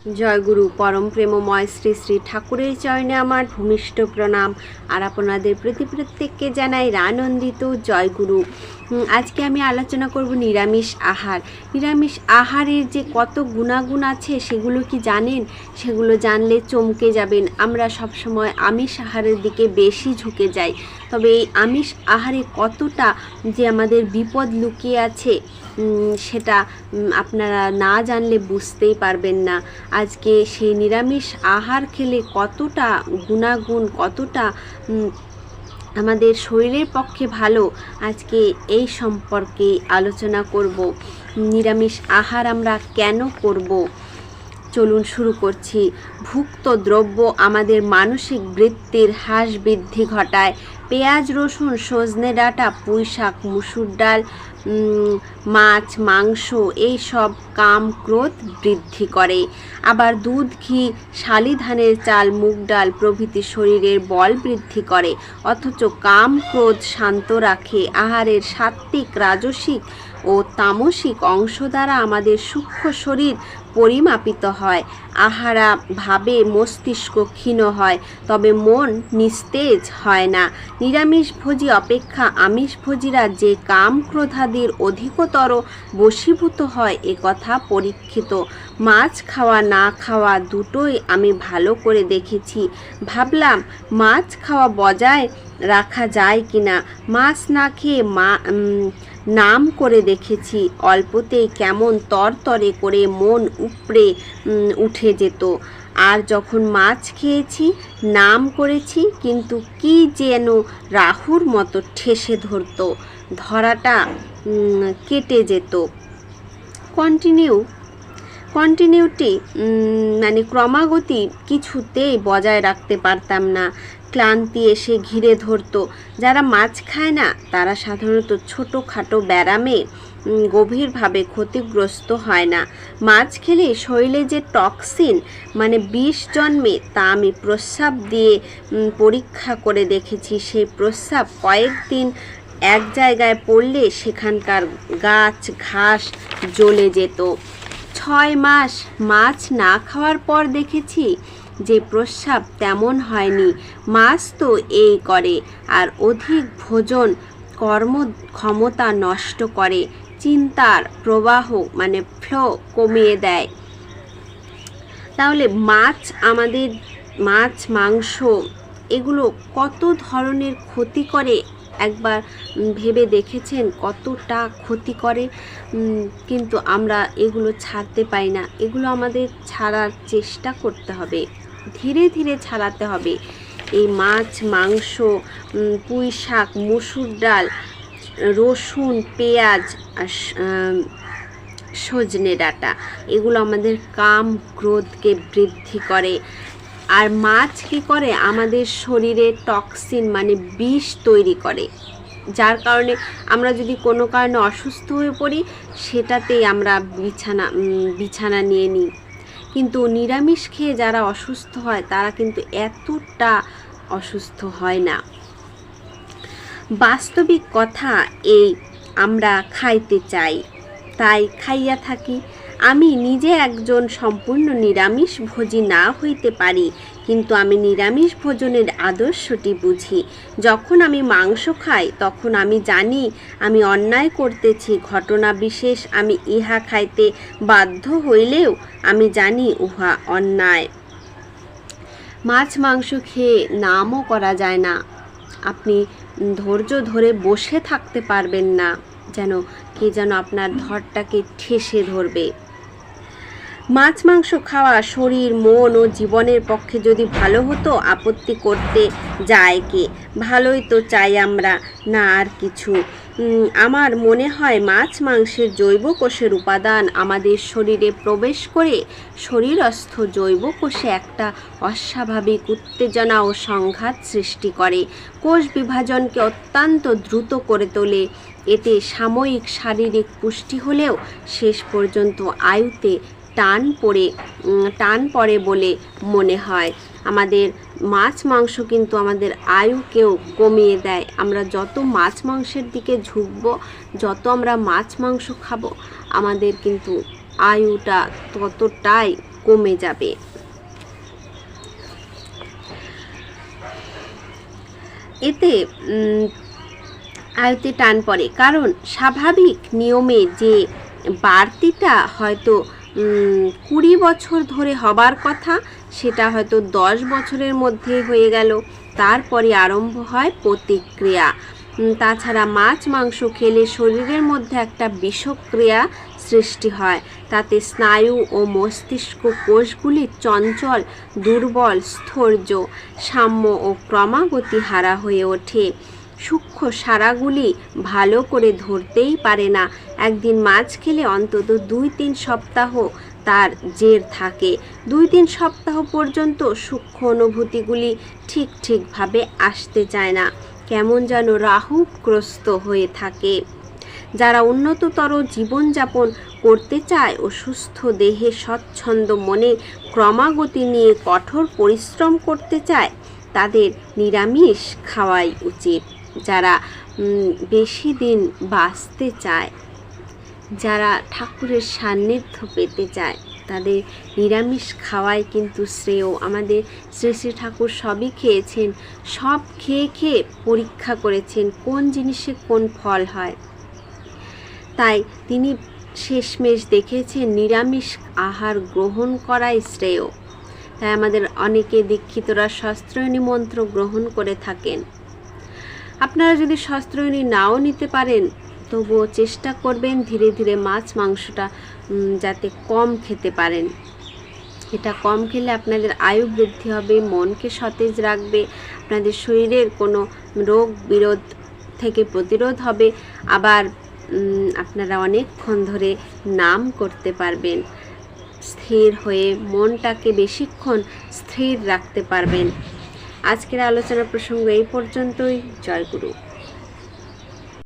জয়গুরু পরম প্রেমময় শ্রী শ্রী ঠাকুরের চরণে আমার ভূমিষ্ঠ প্রণাম। আর আপনাদের প্রত্যেককে জানাই আনন্দিত জয়গুরু। আজকে আমি আলোচনা করব নিরামিষ আহার। নিরামিষ আহারের যে কত গুণাগুণ আছে সেগুলো কি জানেন? সেগুলো জানলে চমকে যাবেন। আমরা সবসময় আমিষ আহারের দিকে বেশি ঝুঁকে যাই, তবে এই আমিষ আহারে কতটা যে আমাদের বিপদ লুকিয়ে আছে সেটা আপনারা না জানলে বুঝতেই পারবেন না। আজকে সেই নিরামিষ আহার খেলে কতটা গুণাগুণ, কতটা আমাদের শরীরের পক্ষে ভালো, আজকে এই সম্পর্কে আলোচনা করব। নিরামিষ আহার আমরা কেন করব? চলুন শুরু করছি। ভুক্ত দ্রব্য আমাদের মানসিক বৃত্তির হ্রাস বৃদ্ধি ঘটায়। পেঁয়াজ, রসুন, সজনে ডাঁটা, পুঁই শাক, মুসুর ডাল, মাছ, মাংস এই সব কাম ক্রোধ বৃদ্ধি করে। আবার দুধ, ঘি, শালি ধানের চাল, মুগ ডাল প্রভৃতি শরীরের বল বৃদ্ধি করে, অথচ কাম ক্রোধ শান্ত রাখে। আহারের সাত্ত্বিক, রাজসিক ও তামসিক অংশ দ্বারা আমাদের সূক্ষ্ম শরীর পরিমাপিত হয়। আহারা ভাবে মস্তিষ্ক ক্ষীণ হয়, তবে মন নিস্তেজ হয় না। নিরামিষভোজী অপেক্ষা আমিষভোজীরা যে কাম ক্রোধাদির অধিকতর বশীভূত হয় এ কথা পরীক্ষিত। মাছ খাওয়া না খাওয়া দুটোই আমি ভালো করে দেখেছি। ভাবলাম মাছ খাওয়া বজায় রাখা যায় কিনা। মাছ না খেয়ে নাম করে দেখেছি, অল্পতেই কেমন তরতরে করে মন উপড়ে উঠে যেত। আর যখন মাছ খেয়েছি, নাম করেছি, কিন্তু কি যেন রাহুর মতো ঠেসে ধরতো, ধরাটা কেটে যেত। কন্টিনিউটি মানে ক্রমাগতি কিছুতেই বজায় রাখতে পারতাম না। ক্লান্তি এসে ঘিরে ধরতো। যারা মাছ খায় না তারা সাধারণত ছোটোখাটো ব্যারামে গভীরভাবে ক্ষতিগ্রস্ত হয় না। মাছ খেলে শরীরে যে টক্সিন মানে বিষ জন্মে তা আমি প্রস্রাব দিয়ে পরীক্ষা করে দেখেছি। সেই প্রস্রাব কয়েকদিন এক জায়গায় পড়লে সেখানকার গাছ ঘাস জ্বলে যেত। 6 মাস মাছ না খাওয়ার পর দেখেছি যে প্রস্রাব তেমন হয়নি। মাছ তো এই করে, আর অধিক ভোজন কর্মক্ষমতা নষ্ট করে, চিন্তার প্রবাহ মানে ফ্লো কমিয়ে দেয়। তাহলে মাছ মাংস এগুলো কত ধরনের ক্ষতি করে একবার ভেবে দেখেছেন? কতটা ক্ষতি করে, কিন্তু আমরা এগুলো ছাড়তে পাই না। এগুলো আমাদের ছাড়ার চেষ্টা করতে হবে, ধীরে ধীরে ছাড়াতে হবে। এই মাছ, মাংস, পুঁই শাক, মুসুর ডাল, রসুন, পেঁয়াজ আর সজনে ডাঁটা এগুলো আমাদের কাম ক্রোধকে বৃদ্ধি করে। আর মাছ কী করে? আমাদের শরীরে টক্সিন মানে বিষ তৈরি করে, যার কারণে আমরা যদি কোনো কারণে অসুস্থ হয়ে পড়ি সেটাতেই আমরা বিছানা নিয়ে নিই। কিন্তু নিরামিষ খেয়ে যারা অসুস্থ হয় তারা কিন্তু এতটা অসুস্থ হয় না। বাস্তবিক কথা এই, আমরা খাইতে চাই তাই খাইয়া থাকি। আমি নিজে একজন সম্পূর্ণ নিরামিষ ভোজী না হইতে পারি, কিন্তু আমি নিরামিষ ভোজনের আদর্শটি বুঝি। যখন আমি মাংস খাই তখন আমি জানি আমি অন্যায় করতেছি। ঘটনা বিশেষ আমি ইহা খাইতে বাধ্য হইলেও আমি জানি উহা অন্যায়। মাছ মাংস খেয়ে নামও করা যায় না। আপনি ধৈর্য ধরে বসে থাকতে পারবেন না, কে যেন আপনার ধরটাকে ঠেসে ধরবে। মাছ মাংস খাওয়া শরীর, মন ও জীবনের পক্ষে যদি ভালো হতো আপত্তি করতে যায় কে? ভালোই তো চাই আমরা, না আর কিছু। আমার মনে হয় মাছ মাংসের জৈব কোষের উপাদান আমাদের শরীরে প্রবেশ করে শরীরস্থ জৈব কোষে একটা অস্বাভাবিক উত্তেজনা ও সংঘাত সৃষ্টি করে, কোষ বিভাজনকে অত্যন্ত দ্রুত করে তোলে। এতে সাময়িক শারীরিক পুষ্টি হলেও শেষ পর্যন্ত আয়ুতে টান পড়ে বলে মনে হয়। আমাদের মাছ মাংস কিন্তু আমাদের আয়ুকেও কমিয়ে দেয়। আমরা যত মাছ মাংসের দিকে ঝুঁকবো, যত আমরা মাছ মাংস খাবো, আমাদের কিন্তু আয়ুটা ততটাই কমে যাবে। এতে আয়তে টান পড়ে, কারণ স্বাভাবিক নিয়মে যে বাড়তিটা হয়তো 20 বছর ধরে হবার কথা, সেটা হয়তো 10 বছরের মধ্যে হয়ে গেল। তারপরে আরম্ভ হয় প্রতিক্রিয়া। তাছাড়া মাছ মাংস খেলে শরীরের মধ্যে একটা বিষক্রিয়া সৃষ্টি হয়। তাতে স্নায়ু ও মস্তিষ্ক কোষগুলি চঞ্চল, দুর্বল, স্থৈর্য, সাম্য ও ক্রমাগতি হারা হয়ে ওঠে। সূক্ষ্ম সারাগুলি ভালো করে ধরতেই পারে না। একদিন মাছ খেলে অন্তত 2-3 সপ্তাহ তার জের থাকে। 2-3 সপ্তাহ পর্যন্ত সূক্ষ্ম অনুভূতিগুলি ঠিকভাবে আসতে চায় না, কেমন যেন রাহুগ্রস্ত হয়ে থাকে। যারা উন্নততর জীবনযাপন করতে চায় ও সুস্থ দেহে স্বচ্ছন্দ মনে ক্রমাগতি নিয়ে কঠোর পরিশ্রম করতে চায়, তাদের নিরামিষ খাওয়াই উচিত। যারা বেশি দিন বাঁচতে চায়, যারা ঠাকুরের সান্নিধ্য পেতে চায়, তাদের নিরামিষ খাওয়াই কিন্তু শ্রেয়। আমাদের শ্রী শ্রী ঠাকুর সবই খেয়েছেন, সব খেয়ে পরীক্ষা করেছেন কোন জিনিসে কোন ফল হয়। তাই তিনি শেষমেশ দেখেছেন নিরামিষ আহার গ্রহণ করাই শ্রেয়। তাই আমাদের অনেকে দীক্ষিতরা শস্ত্রয়নী মন্ত্র গ্রহণ করে থাকেন। আপনারা যদি শস্ত্রয়নী নাও নিতে পারেন, তবুও চেষ্টা করবেন ধীরে ধীরে মাছ মাংসটা যাতে কম খেতে পারেন। এটা কম খেলে আপনাদের আয়ু বৃদ্ধি হবে, মনকে সতেজ রাখবে, আপনাদের শরীরের কোনো রোগ বিরোধ থেকে প্রতিরোধ হবে। আবার আপনারা অনেকক্ষণ ধরে নাম করতে পারবেন, স্থির হয়ে মনটাকে বেশিক্ষণ স্থির রাখতে পারবেন। আজকের আলোচনা প্রসঙ্গ এই পর্যন্তই। জয় গুরু।